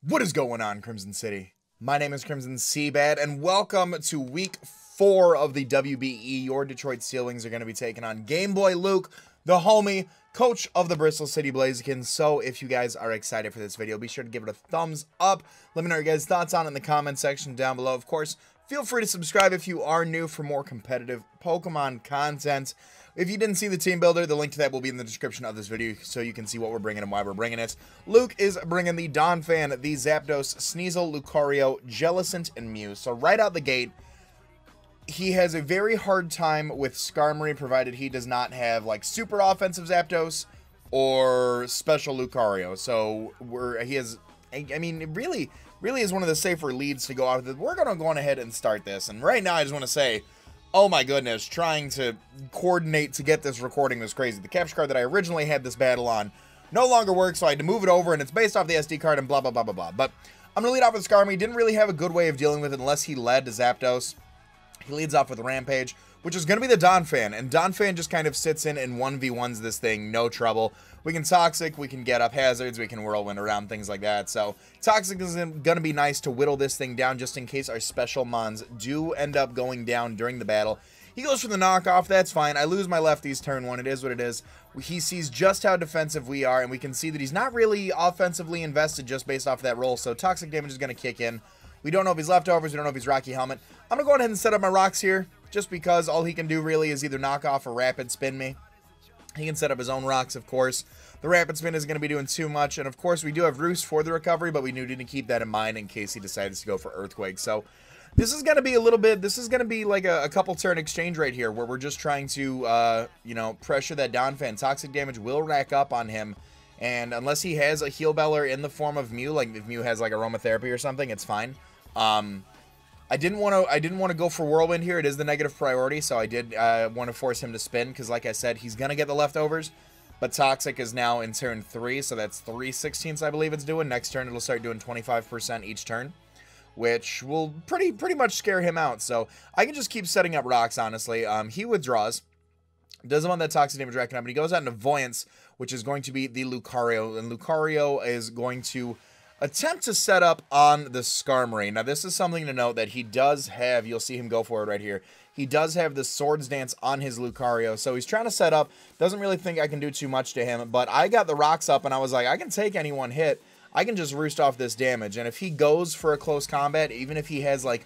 What is going on, Crimson City? My name is Crimson CBAD, and welcome to week 4 of the WBE. Your Detroit Steel Wings are going to be taking on GameboyLuke, the homie, coach of the Bristol City Blazekins. So if you guys are excited for this video, be sure to give it a thumbs up. Let me know your guys' thoughts on it in the comment section down below. Of course, feel free to subscribe if you are new for more competitive Pokemon content. If you didn't see the team builder, the link to that will be in the description of this video so you can see what we're bringing and why we're bringing it. Luke is bringing the Donphan, the Zapdos, Sneasel, Lucario, Jellicent, and Mew. So right out the gate, he has a very hard time with Skarmory, provided he does not have like super offensive Zapdos or special Lucario. So he has, I mean, it really is one of the safer leads to go out with. We're going to go on ahead and start this. And right now I just want to say, oh my goodness, trying to coordinate to get this recording was crazy. The capture card that I originally had this battle on no longer works, so I had to move it over, and it's based off the SD card and blah, blah, blah, blah, blah. But I'm going to lead off with Skarmory. Didn't really have a good way of dealing with it unless he led to Zapdos. He leads off with Rampage, which is going to be the Donphan, and Donphan just kind of sits in and 1v1s this thing, no trouble. We can Toxic, we can get up hazards, we can Whirlwind around, things like that. So Toxic is going to be nice to whittle this thing down just in case our special mons do end up going down during the battle. He goes for the knockoff, that's fine. I lose my lefties turn 1, it is what it is. He sees just how defensive we are, and we can see that he's not really offensively invested just based off of that roll, so Toxic damage is going to kick in. We don't know if he's leftovers, we don't know if he's Rocky Helmet. I'm going to go ahead and set up my rocks here, just because all he can do really is either knock off or rapid spin me. He can set up his own rocks, of course. The rapid spin isn't going to be doing too much, and of course we do have Roost for the recovery, but we need to keep that in mind in case he decides to go for Earthquake. So this is going to be a little bit, this is going to be like a couple turn exchange right here, where we're just trying to, you know, pressure that Donphan. Toxic damage will rack up on him, and unless he has a Heal Beller in the form of Mew, like if Mew has like Aromatherapy or something, it's fine. I didn't want to go for Whirlwind here. It is the negative priority, so I did want to force him to spin, because like I said, he's going to get the leftovers. But Toxic is now in turn 3, so that's 3/16 I believe it's doing. Next turn it'll start doing 25% each turn, which will pretty much scare him out. So I can just keep setting up rocks, honestly. He withdraws, doesn't want that Toxic damage racking up, and he goes out into Voyance, which is going to be the Lucario, and Lucario is going to attempt to set up on the Skarmory. Now, this is something to note that he does have, you'll see him go for it right here, he does have the Swords Dance on his Lucario, so he's trying to set up, doesn't really think I can do too much to him, but I got the rocks up, and I was like, I can take any one hit, I can just roost off this damage, and if he goes for a close combat, even if he has like,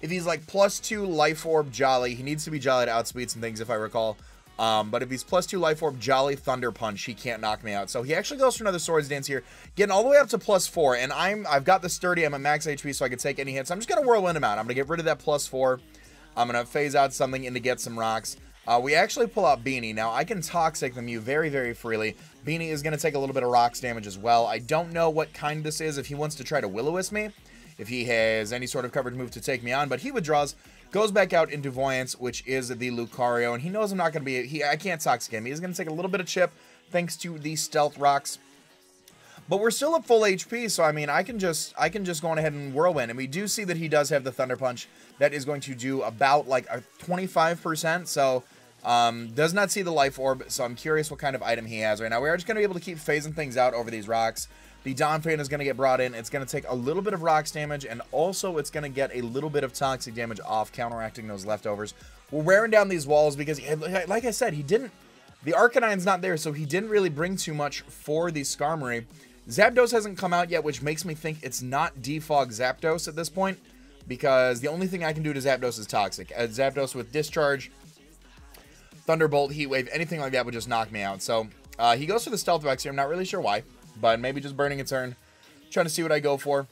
if he's like +2 Life Orb Jolly, he needs to be Jolly to outspeed some things if I recall, but if he's +2 Life Orb Jolly Thunder Punch, he can't knock me out. So he actually goes for another Swords Dance here, getting all the way up to +4, and I've got the Sturdy, I'm at max HP, so I can take any hits. I'm just going to Whirlwind him out. I'm going to get rid of that +4. I'm going to phase out something in to get some rocks. We actually pull out Beanie. Now, I can Toxic the Mew very, very freely. Beanie is going to take a little bit of rocks damage as well. I don't know what kind this is, if he wants to try to Will-O-Wisp me, if he has any sort of coverage move to take me on, but he withdraws, goes back out into Voyance, which is the Lucario, and he knows I'm not going to be, I can't Toxic him. He's going to take a little bit of chip, thanks to the Stealth Rocks. But we're still at full HP, so I mean, I can just go on ahead and Whirlwind, and we do see that he does have the Thunder Punch. That is going to do about like a 25%, so does not see the Life Orb, so I'm curious what kind of item he has right now. We are just going to be able to keep phasing things out over these rocks. The Donphan is going to get brought in. It's going to take a little bit of rocks damage, and also it's going to get a little bit of Toxic damage off, counteracting those leftovers. We're wearing down these walls because, like I said, the Arcanine's not there, so he didn't really bring too much for the Skarmory. Zapdos hasn't come out yet, which makes me think it's not Defog Zapdos at this point, because the only thing I can do to Zapdos is Toxic. Zapdos with Discharge, Thunderbolt, Heat Wave, anything like that would just knock me out. So he goes for the Stealth Rocks here. I'm not really sure why, but maybe just burning a turn, trying to see what I go for.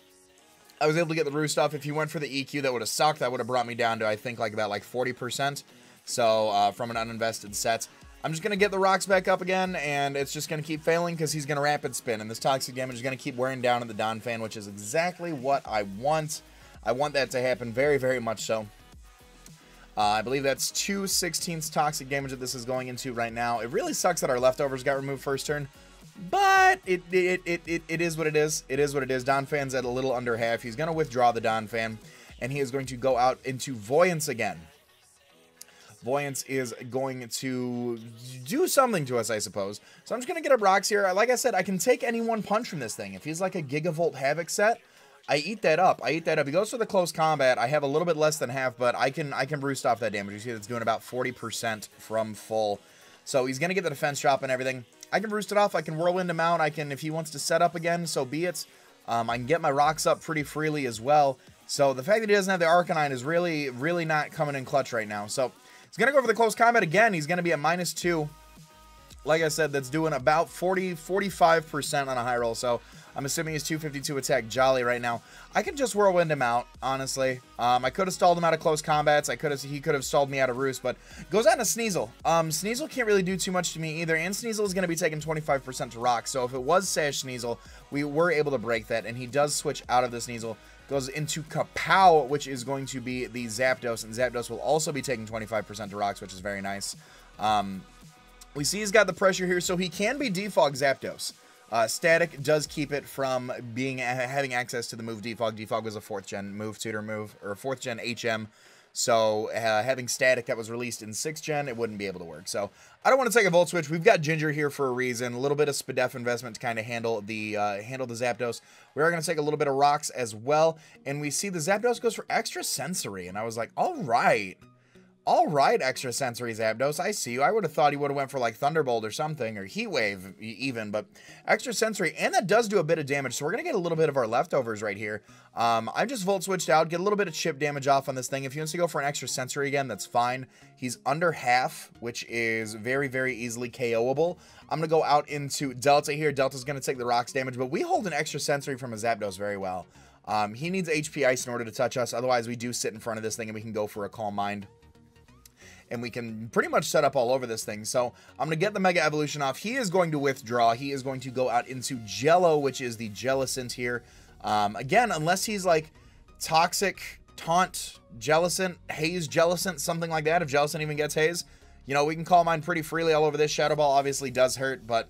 I was able to get the Roost off. If he went for the EQ, that would have sucked. That would have brought me down to, I think, like about like 40%. So from an uninvested set. I'm just going to get the rocks back up again, and it's just going to keep failing because he's going to Rapid Spin, and this Toxic damage is going to keep wearing down on the Donphan, which is exactly what I want. I want that to happen very, very much so. I believe that's 2/16 Toxic damage that this is going into right now. It really sucks that our leftovers got removed first turn, but it is what it is. It is what it is. Donphan's at a little under half. He's going to withdraw the Donphan, and he is going to go out into Voyance again. Voyance is going to do something to us, I suppose. So I'm just going to get up rocks here. Like I said, I can take any one punch from this thing. If he's like a Gigavolt Havoc set, I eat that up. I eat that up. He goes for the close combat. I have a little bit less than half, but I can roost off that damage. You see that's doing about 40% from full. So he's going to get the defense drop and everything. I can roost it off. I can whirlwind him out. I can, if he wants to set up again, so be it. I can get my rocks up pretty freely as well. So the fact that he doesn't have the Arcanine is really, really not coming in clutch right now. So he's going to go for the close combat again. He's going to be at -2. Like I said, that's doing about 45% on a high roll. So I'm assuming he's 252 attack Jolly right now. I can just whirlwind him out, honestly. I could have stalled him out of close combats. He could have stalled me out of Roost, but goes out to Sneasel. Sneasel can't really do too much to me either, and Sneasel is going to be taking 25% to rock. So if it was Sash Sneasel, we were able to break that, and he does switch out of the Sneasel. Goes into Kapow, which is going to be the Zapdos, and Zapdos will also be taking 25% to rocks, which is very nice. We see he's got the pressure here, so he can be Defog Zapdos. Static does keep it from having access to the move Defog. Defog was a 4th gen move, tutor move, or 4th gen HM. So having Static that was released in 6th gen, it wouldn't be able to work. So I don't want to take a Volt Switch. We've got Ginger here for a reason. A little bit of Spadef investment to kind of handle the Zapdos. We are going to take a little bit of rocks as well. And we see the Zapdos goes for Extra Sensory. And I was like, all right. All right, Extra Sensory Zapdos, I see you. I would have thought he would have went for like Thunderbolt or something, or Heat Wave even, but Extra Sensory, and that does do a bit of damage, so we're going to get a little bit of our leftovers right here. I just Volt Switched out, get a little bit of chip damage off on this thing. If he wants to go for an Extra Sensory again, that's fine. He's under half, which is very, very easily KOable. I'm going to go out into Delta here. Delta's going to take the rocks damage, but we hold an Extra Sensory from a Zapdos very well. He needs HP Ice in order to touch us, otherwise we do sit in front of this thing and we can go for a Calm Mind. And we can pretty much set up all over this thing. So I'm going to get the Mega Evolution off. He is going to withdraw. He is going to go out into Jello, which is the Jellicent here. Again, unless he's like Toxic, Taunt, Jellicent, Haze, Jellicent, something like that. If Jellicent even gets Haze, you know, we can Calm Mind pretty freely all over this. Shadow Ball obviously does hurt, but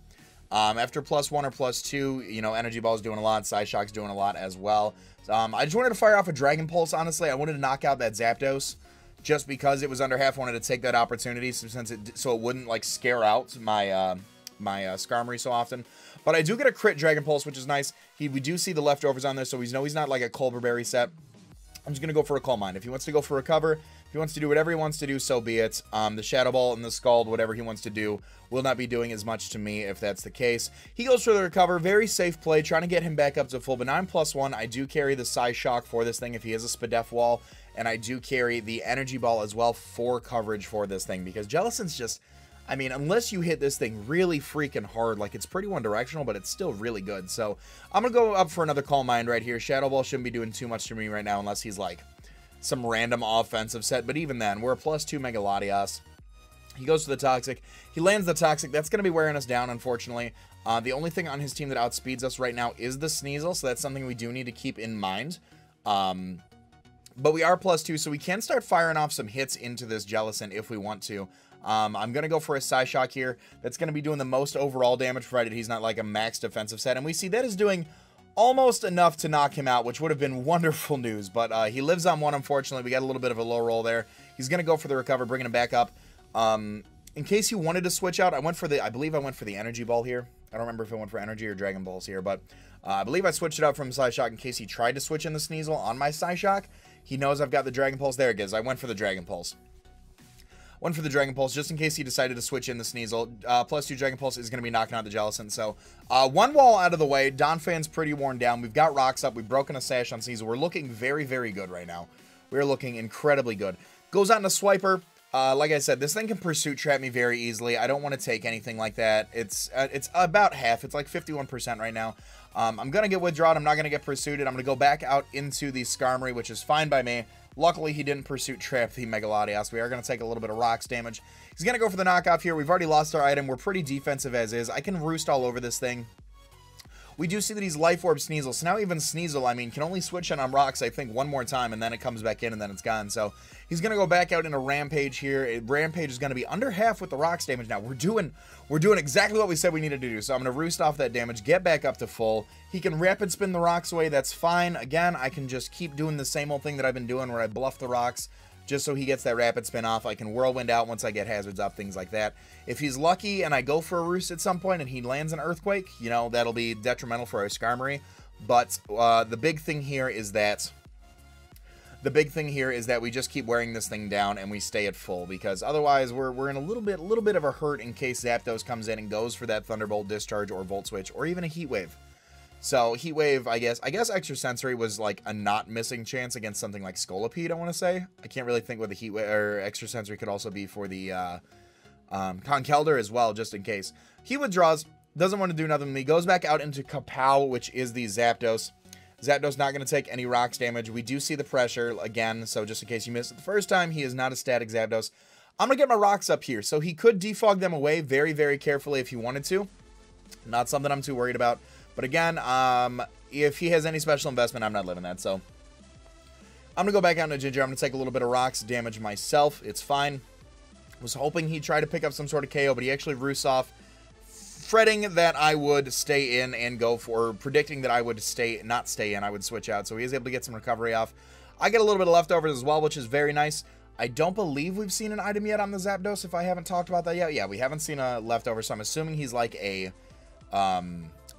after +1 or +2, you know, Energy Ball is doing a lot. Psyshock's doing a lot as well. I just wanted to fire off a Dragon Pulse, honestly. I wanted to knock out that Zapdos. Just because it was under half, I wanted to take that opportunity so it wouldn't like scare out my Skarmory so often. But I do get a crit Dragon Pulse, which is nice. We do see the leftovers on there, so we know he's not like a Culver Berry set. I'm just gonna go for a Calm Mind. If he wants to go for Recover, if he wants to do whatever he wants to do, so be it. The Shadow Ball and the Scald, whatever he wants to do, will not be doing as much to me if that's the case. He goes for the Recover, very safe play, trying to get him back up to full. But now I'm +1. I do carry the Psyshock for this thing if he has a Spadef Wall. And I do carry the Energy Ball as well for coverage for this thing. Because Jellicent's just, I mean, unless you hit this thing really freaking hard, like it's pretty one-directional, but it's still really good. So I'm going to go up for another Calm Mind right here. Shadow Ball shouldn't be doing too much to me right now unless he's like some random offensive set. But even then, we're a +2 Mega Latias. He goes for the Toxic. He lands the Toxic. That's going to be wearing us down, unfortunately. The only thing on his team that outspeeds us right now is the Sneasel. So that's something we do need to keep in mind. But we are +2, so we can start firing off some hits into this Jellicent if we want to. I'm going to go for a Psyshock here. That's going to be doing the most overall damage, provided he's not like a max defensive set. And we see that is doing almost enough to knock him out, which would have been wonderful news. But he lives on 1, unfortunately. We got a little bit of a low roll there. He's going to go for the Recover, bringing him back up. In case you wanted to switch out, I believe I went for the Energy Ball here. I don't remember if I went for Energy or Dragon Balls here, but I believe I switched it out from Psyshock in case he tried to switch in the Sneasel on my Psyshock. He knows I've got the Dragon Pulse. There it is. I went for the Dragon Pulse. Went for the Dragon Pulse just in case he decided to switch in the Sneasel. +2 Dragon Pulse is going to be knocking out the Jellicent. So, one wall out of the way. Donphan's pretty worn down. We've got rocks up. We've broken a Sash on Sneasel. We're looking very, very good right now. We're looking incredibly good. Goes out into Swiper. Like I said, this thing can Pursuit Trap me very easily. I don't want to take anything like that. It's about half. It's like 51% right now. I'm going to get withdrawn. I'm not going to get pursued. I'm going to go back out into the Skarmory, which is fine by me. Luckily, he didn't Pursuit Trap the Mega Latias. We are going to take a little bit of rocks damage. He's going to go for the knockoff here. We've already lost our item. We're pretty defensive as is. I can roost all over this thing. We do see that he's Life Orb Sneasel. So now even Sneasel, I mean, can only switch in on rocks, I think, one more time, and then it comes back in, and then it's gone. So he's going to go back out into Rampage here. Rampage is going to be under half with the rocks damage now. We're doing exactly what we said we needed to do. So I'm going to roost off that damage, get back up to full. He can Rapid Spin the rocks away. That's fine. Again, I can just keep doing the same old thing that I've been doing where I bluff the rocks, just so he gets that rapid spin off. I can whirlwind out once I get hazards up, things like that. If he's lucky and I go for a roost at some point and he lands an earthquake, you know, that'll be detrimental for our Skarmory. But the big thing here is that we just keep wearing this thing down and we stay at full, because otherwise we're in a little bit of a hurt in case Zapdos comes in and goes for that Thunderbolt, Discharge, or Volt Switch, or even a Heat Wave. So Heat Wave, I guess Extrasensory was like a not missing chance against something like Scolipede, I want to say. I can't really think what the Heat Wave or Extrasensory could also be for the Conkeldurr as well, just in case. He withdraws, doesn't want to do nothing. He goes back out into Kapow, which is the Zapdos. Zapdos not going to take any rocks damage. We do see the pressure again, so just in case you missed it the first time, he is not a static Zapdos. I'm going to get my rocks up here, so he could defog them away very, very carefully if he wanted to. Not something I'm too worried about. But again, if he has any special investment, I'm not living that. So I'm going to go back out into Ginger. I'm going to take a little bit of rocks damage myself. It's fine. Was hoping he'd try to pick up some sort of KO, but he actually roosts off, fretting that I would stay in and go for, predicting that I would not stay in, I would switch out. So he is able to get some recovery off. I get a little bit of leftovers as well, which is very nice. I don't believe we've seen an item yet on the Zapdos, if I haven't talked about that yet. Yeah, we haven't seen a leftover, so I'm assuming he's like a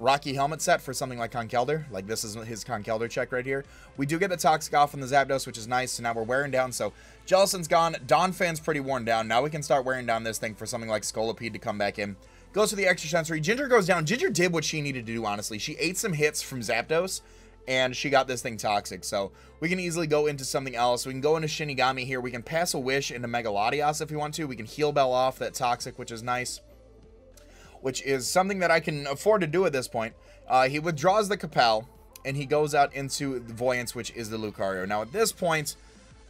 Rocky helmet set for something like Conkeldurr. Like, this is his Conkeldurr check right here. We do get the Toxic off on the Zapdos, which is nice. So now we're wearing down. So Jellicent's gone. Donphan's pretty worn down. Now we can start wearing down this thing for something like Scolipede to come back in. Goes for the Extrasensory. Ginger goes down. Ginger did what she needed to do, honestly. She ate some hits from Zapdos, and she got this thing Toxic. So we can easily go into something else. We can go into Shinigami here. We can pass a Wish into Mega Latias if we want to. We can Heal Bell off that Toxic, which is nice, which is something that I can afford to do at this point. He withdraws the Kapow, and he goes out into the Voyance, which is the Lucario. Now, at this point,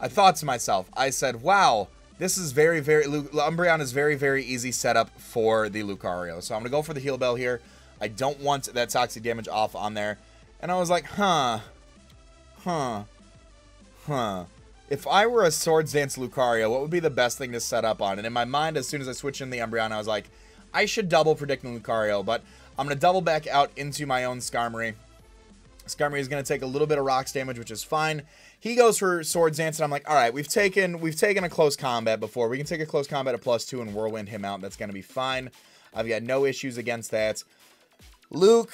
I thought to myself, I said, wow, this is Umbreon is very, very easy setup for the Lucario. So I'm going to go for the Heal Bell here. I don't want that toxic damage off on there. And I was like, if I were a Swords Dance Lucario, what would be the best thing to set up on? And in my mind, as soon as I switched in the Umbreon, I was like, I should double predict the Lucario, but I'm going to double back out into my own Skarmory. Skarmory is going to take a little bit of rocks damage, which is fine. He goes for Swords Dance, and I'm like, all right, we've taken a close combat before. We can take a close combat at +2 and whirlwind him out. That's going to be fine. I've got no issues against that. Luke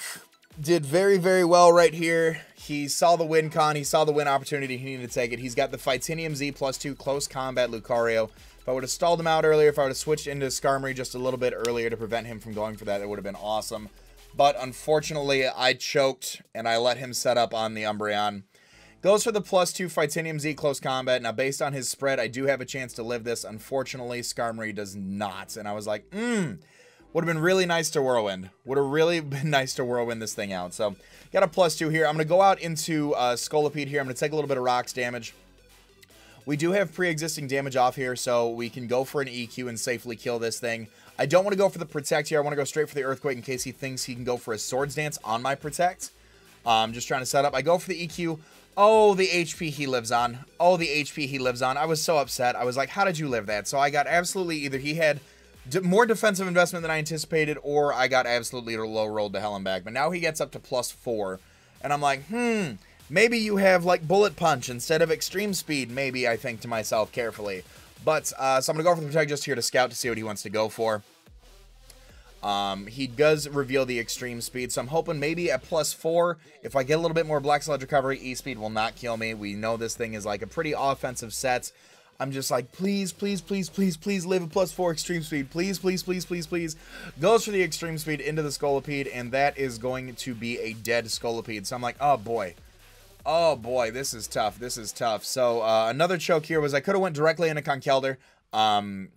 did very, very well right here. He saw the win con. He saw the win opportunity. He needed to take it. He's got the Fightinium Z +2 close combat Lucario. If I would have stalled him out earlier, if I would have switched into Skarmory just a little bit earlier to prevent him from going for that, it would have been awesome. But unfortunately, I choked, and I let him set up on the Umbreon. Goes for the +2 Fightinium Z close combat. Now, based on his spread, I do have a chance to live this. Unfortunately, Skarmory does not. And I was like, would have been really nice to Whirlwind. Would have really been nice to Whirlwind this thing out. So, got a +2 here. I'm going to go out into Scolipede here. I'm going to take a little bit of rocks damage. We do have pre-existing damage off here, so we can go for an EQ and safely kill this thing. I don't want to go for the Protect here. I want to go straight for the Earthquake in case he thinks he can go for a Swords Dance on my Protect. I'm just trying to set up. I go for the EQ. Oh, the HP he lives on. Oh, the HP he lives on. I was so upset. I was like, how did you live that? So I got absolutely either he had more defensive investment than I anticipated, or I got absolutely low rolled to hell and back. But now he gets up to +4. And I'm like, maybe you have like Bullet Punch instead of Extreme Speed. Maybe, I think to myself carefully. But, so I'm going to go for the Protect just here to scout to see what he wants to go for. He does reveal the Extreme Speed, so I'm hoping maybe at +4, if I get a little bit more Black Sludge Recovery, E-Speed will not kill me. We know this thing is like a pretty offensive set. I'm just like, please, please, please, please, please live a +4 Extreme Speed. Please, please, please, please, please. Goes for the Extreme Speed into the Scolipede, and that is going to be a dead Scolipede. So I'm like, oh boy. Oh boy, this is tough. This is tough. So another choke here was I could have went directly into Conkeldurr.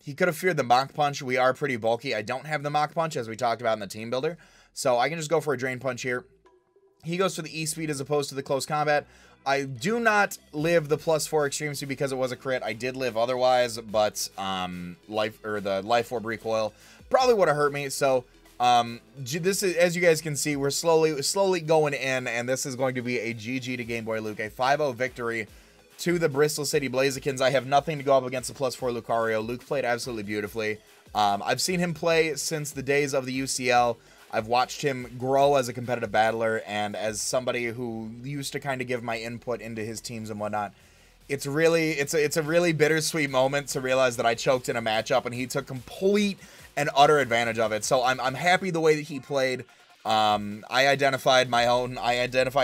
He could have feared the Mach Punch. We are pretty bulky. I don't have the Mach Punch, as we talked about in the Team Builder. So I can just go for a Drain Punch here. He goes for the E-Speed as opposed to the Close Combat. I do not live the +4 Extreme Speed because it was a crit. I did live otherwise, but the Life Orb Recoil probably would have hurt me. So this is, as you guys can see, we're slowly going in, and this is going to be a GG to GameboyLuke, a 5-0 victory to the Bristol City Blazekins. I have nothing to go up against the +4 Lucario. Luke played absolutely beautifully. I've seen him play since the days of the UCL. I've watched him grow as a competitive battler, and as somebody who used to kind of give my input into his teams and whatnot, it's a really bittersweet moment to realize that I choked in a matchup and he took complete and utter advantage of it. So I'm happy the way that he played. I identified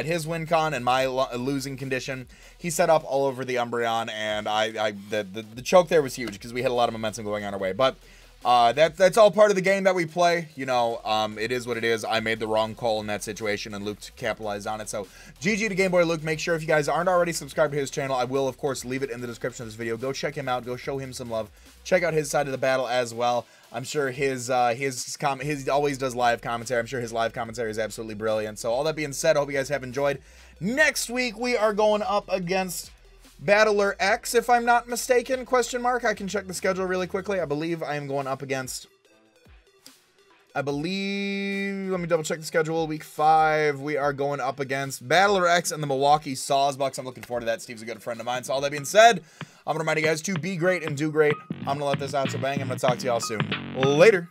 his win con and my losing condition. He set up all over the Umbreon, and the choke there was huge because we had a lot of momentum going on our way. But that's all part of the game that we play. You know, it is what it is. I made the wrong call in that situation, and Luke capitalized on it. So GG to GameboyLuke. Make sure if you guys aren't already subscribed to his channel, I will of course leave it in the description of this video. Go check him out. Go show him some love. Check out his side of the battle as well. I'm sure he always does live commentary. I'm sure his live commentary is absolutely brilliant. So all that being said, I hope you guys have enjoyed. Next week we are going up against Battler X, if I'm not mistaken, question mark. I can check the schedule really quickly. I believe I am going up against, let me double check the schedule. Week 5, we are going up against Battler X and the Milwaukee Sawsbucks. I'm looking forward to that. Steve's a good friend of mine. So all that being said, I'm going to remind you guys to be great and do great. I'm going to let this out, so bang. I'm going to talk to y'all soon. Later.